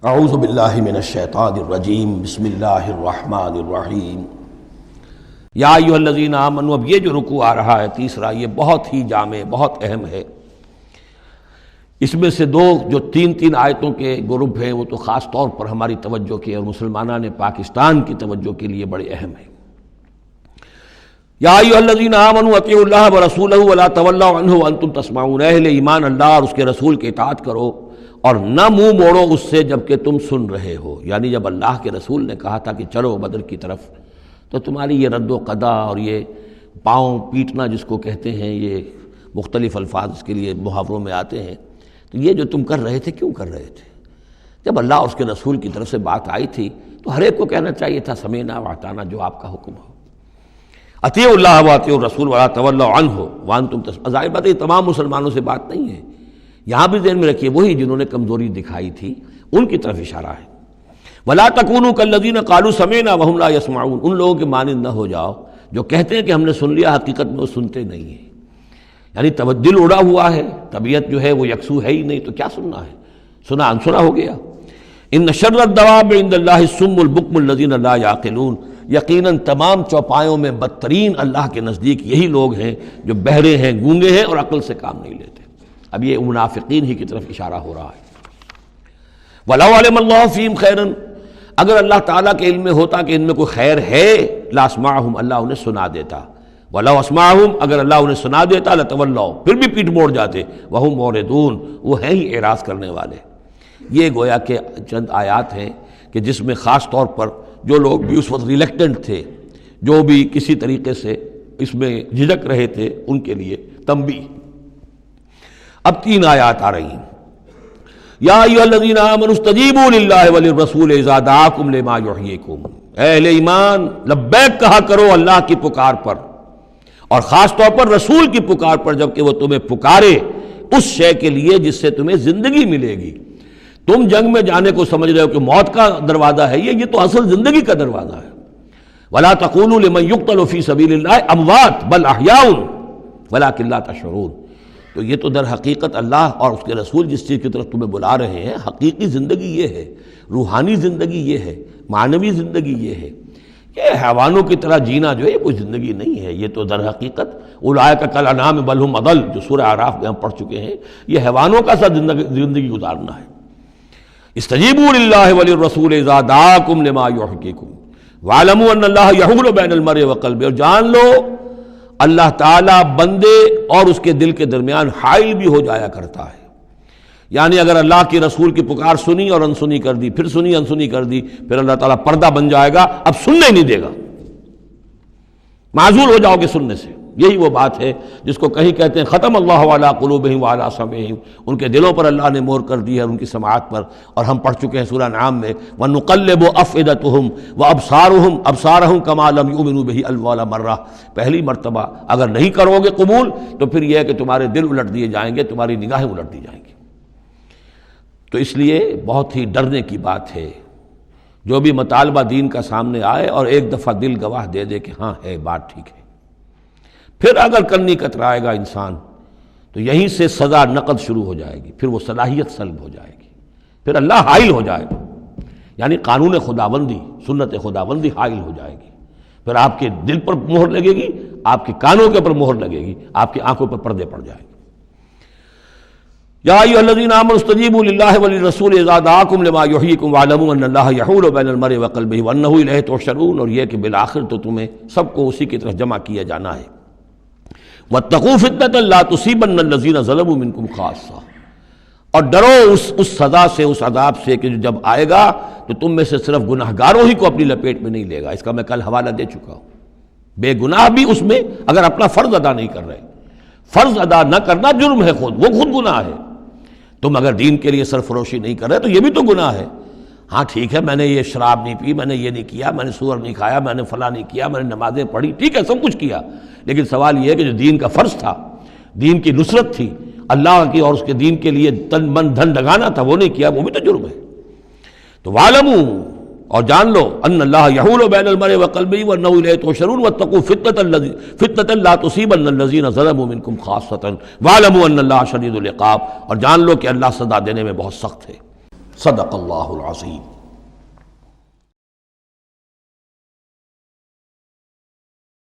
اعوذ باللہ من الشیطان الرجیم بسم اللہ الرحمن الرحیم یا ایھا الذین آمنوا. اب یہ جو رکوع آ رہا ہے تیسرا، یہ بہت ہی جامع، بہت اہم ہے. اس میں سے دو جو تین آیتوں کے گروپ ہیں وہ تو خاص طور پر ہماری توجہ کے اور مسلمانان پاکستان کی توجہ کے لیے بڑے اہم ہیں. یا ایھا الذین آمنوا اطیعوا اللہ ورسولہ ولا تولوا عنہ وانتم تسمعون. اہل ایمان اللہ اور اس کے رسول کی اطاعت کرو اور نہ منہ موڑو اس سے جبکہ تم سن رہے ہو. یعنی جب اللہ کے رسول نے کہا تھا کہ چلو بدر کی طرف، تو تمہاری یہ رد و قدا اور یہ پاؤں پیٹنا جس کو کہتے ہیں، یہ مختلف الفاظ اس کے لیے محاوروں میں آتے ہیں، تو یہ جو تم کر رہے تھے کیوں کر رہے تھے؟ جب اللہ اور اس کے رسول کی طرف سے بات آئی تھی تو ہر ایک کو کہنا چاہیے تھا سمعنا واطعنا، جو آپ کا حکم ہو. اطیعوا اللہ واطیعوا الرسول ولا تولوا عنہ وانتم تسمعون. ظاہر بات ہے یہ تمام مسلمانوں سے بات نہیں ہے، یہاں بھی ذہن میں رکھیے وہی جنہوں نے کمزوری دکھائی تھی ان کی طرف اشارہ ہے. ولا تکونوا کالذین قالوا سمعنا وهم لا يسمعون. ان لوگوں کے مانند نہ ہو جاؤ جو کہتے ہیں کہ ہم نے سن لیا، حقیقت میں وہ سنتے نہیں ہیں. یعنی دل اڑا ہوا ہے، طبیعت جو ہے وہ یکسو ہے ہی نہیں، تو کیا سننا ہے؟ سنا انسنا ہو گیا. ان شر الدواب عند اللہ الصم البکم الذین لا یعقلون. یقیناً تمام چوپایوں میں بدترین اللہ کے نزدیک یہی لوگ ہیں جو بہرے ہیں، گونگے ہیں اور عقل سے کام نہیں لیتے. اب یہ منافقین ہی کی طرف اشارہ ہو رہا ہے. وَلَوْ عَلِمَ اللَّهُ فِيهِمْ خَيْرًا. اگر اللہ تعالیٰ کے علم میں ہوتا کہ ان میں کوئی خیر ہے، لَأَسْمَعَهُمْ، اللہ انہیں سنا دیتا. وَلَوْ أَسْمَعَهُمْ، اگر اللہ انہیں سنا دیتا لَتَوَلَّوْا، پھر بھی پیٹ موڑ جاتے. وَهُمْ مُعْرِضُونَ، وہ ہیں ہی اعراض کرنے والے. یہ گویا کہ چند آیات ہیں کہ جس میں خاص طور پر جو لوگ بھی اس وقت ریلیکٹنٹ تھے، جو بھی کسی طریقے سے اس میں جھجک رہے تھے، ان کے لیے تنبیہ. اب تین آیات آ رہی ہیں. یا ایھا الذین آمنوا استجیبوا للہ وللرسول اذا دعاکم لما یحییکم. اہل ایمان لبیک کہا کرو اللہ کی پکار پر، اور خاص طور پر رسول کی پکار پر جب کہ وہ تمہیں پکارے اس شے کے لیے جس سے تمہیں زندگی ملے گی. تم جنگ میں جانے کو سمجھ رہے ہو کہ موت کا دروازہ ہے، یہ تو اصل زندگی کا دروازہ ہے. ولا تقولوا لمن يقتل في سبيل الله اموات بل احياء ولكن لا تشعرون. تو یہ تو در حقیقت اللہ اور اس کے رسول جس چیز کی طرف تمہیں بلا رہے ہیں، حقیقی زندگی یہ ہے، روحانی زندگی یہ ہے، معنوی زندگی یہ ہے. یہ حیوانوں کی طرح جینا جو ہے یہ کوئی زندگی نہیں ہے. یہ تو در حقیقت اولئک کالانعام بل هم اضل، جو سورہ اعراف میں ہم پڑھ چکے ہیں، یہ حیوانوں کا سا زندگی گزارنا ہے. استجیبوا للہ وللرسول اذا دعاکم لما یحییکم واعلموا ان اللہ یحول بین المرء وقلبہ. اور جان لو اللہ تعالیٰ بندے اور اس کے دل کے درمیان حائل بھی ہو جایا کرتا ہے. یعنی اگر اللہ کی رسول کی پکار سنی اور انسنی کر دی، پھر سنی انسنی کر دی، پھر اللہ تعالیٰ پردہ بن جائے گا، اب سننے نہیں دے گا، معزول ہو جاؤ گے سننے سے. یہی وہ بات ہے جس کو کہیں کہتے ہیں ختم اللہ علی قلوبہم وعلی سمعہم. ان کے دلوں پر اللہ نے مہر کر دی ہے، ان کی سماعت پر. اور ہم پڑھ چکے ہیں سورہ انعام میں وَنُقَلِّبُ أَفْئِدَتَهُمْ وَأَبْصَارَهُمْ كَمَا لَمْ يُؤْمِنُوا بِهِ أَوَّلَ مَرَّةٍ. پہلی مرتبہ اگر نہیں کرو گے قبول تو پھر یہ ہے کہ تمہارے دل الٹ دیے جائیں گے، تمہاری نگاہیں الٹ دی جائیں گی. تو اس لیے بہت ہی ڈرنے کی بات ہے جو بھی مطالبہ دین کا سامنے آئے اور ایک دفعہ دل گواہ دے دے کہ ہاں ہے بات ٹھیک ہے. پھر اگر کرنی کترائے گا انسان تو یہیں سے سزا نقد شروع ہو جائے گی، پھر وہ صلاحیت سلب ہو جائے گی، پھر اللہ حائل ہو جائے گا. یعنی قانون خداوندی، سنت خداوندی حائل ہو جائے گی. پھر آپ کے دل پر مہر لگے گی، آپ کے کانوں کے اوپر مہر لگے گی، آپ کی آنکھوں پر پردے پڑ جائے گے. یا ایھا الذین آمنوا استجیبوا للہ وللرسول اذا دعاکم لما یحییکم واعلموا ان اللہ یحول بین المرء وقلبہ وانہ الیہ تحشرون. اور یہ کہ بالآخر تو تمہیں سب کو اسی کی طرف جمع کیا جانا ہے. واتقوا فتنة لا تصيبن الذين ظلموا منكم خاصة. اور ڈرو اس سزا سے، اس عذاب سے کہ جب آئے گا تو تم میں سے صرف گناہ گاروں ہی کو اپنی لپیٹ میں نہیں لے گا. اس کا میں کل حوالہ دے چکا ہوں. بے گناہ بھی اس میں اگر اپنا فرض ادا نہیں کر رہے، فرض ادا نہ کرنا جرم ہے، وہ خود گناہ ہے. تم اگر دین کے لیے سرفروشی نہیں کر رہے تو یہ بھی تو گناہ ہے. ہاں ٹھیک ہے، میں نے یہ شراب نہیں پی، میں نے یہ نہیں کیا، میں نے سور نہیں کھایا، میں نے فلاں نہیں کیا، میں نے نمازیں پڑھی، ٹھیک ہے سب کچھ کیا، لیکن سوال یہ ہے کہ جو دین کا فرض تھا، دین کی نصرت تھی، اللہ کی اور اس کے دین کے لیے تن من دھن لگانا تھا، وہ نہیں کیا، وہ بھی تو جرم ہے. تو وَاعْلَمُوا، اور جان لو ان اللہ یحول بین المرء وقلبہ وانہ الیہ تحشرون واتقوا فتنة لا تصیبن الذین ظلموا منکم خاصۃ واعلموا ان اللہ شدید العقاب. اور جان لو کہ اللہ سزا دینے میں بہت سخت ہے. صدق اللہ العظیم۔